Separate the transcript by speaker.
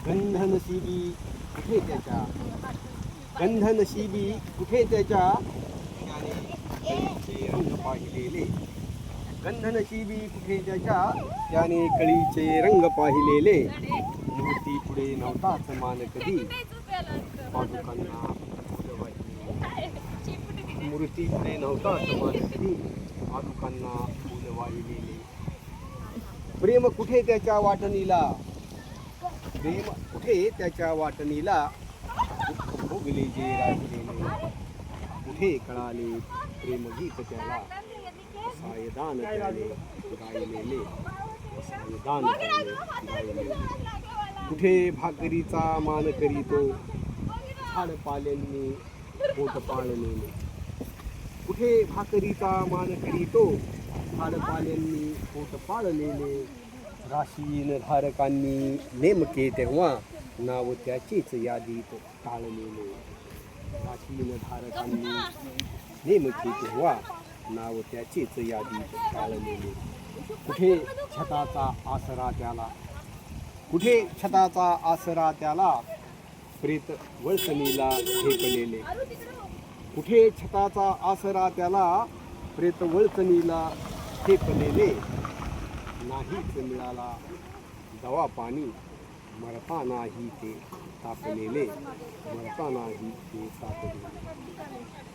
Speaker 1: गंधनशिबी कुठे त्याच्या, गंधनशिबी कुठे त्याच्या, त्याने कळीचे रंग पाहिलेले. गंधनशिबी कुठे त्याच्या, त्याने कळीचे रंग पाहिलेले. मूर्ती पुढे नव्हताच मान कधी, पादुकांना फुल वाहिले. मूर्ती पुढे नव्हताच मान कधी, पादुकांना फुल वाहिलेले. प्रेम कुठे त्याच्या वाटणीला, प्रेम कुठे त्याच्या वाटणीला, दुःख भोगले जे राहिलेले. कुठे कळाले प्रेमगीत त्याला, सायदान त्याने गायलेले, सायदान त्याने गायलेले. कुठे भाकरीचा मान करीतो, झाडपाल्यांनी पोट पाळलेले. कुठे भाकरीचा मान करीतो, झाडपाल्यांनी पोट पाळलेले. राशीन धारकांनी नेमके तेव्हा, नाव त्याचेच यादीत टाळलेले. राशीन धारकांनी नेमके तेव्हा, नाव त्याचेच यादीत टाळलेले. कुठे छताचा आसरा त्याला, कुठे छताचा आसरा त्याला, प्रेत वळसणीला ठेपलेले. कुठे छताचा आसरा त्याला, प्रेत वळसणीला ठेपलेले. नाहीच मिळाला दवा पाणी, मरतानाही ते तापलेले, मरतानाही ते तापलेले.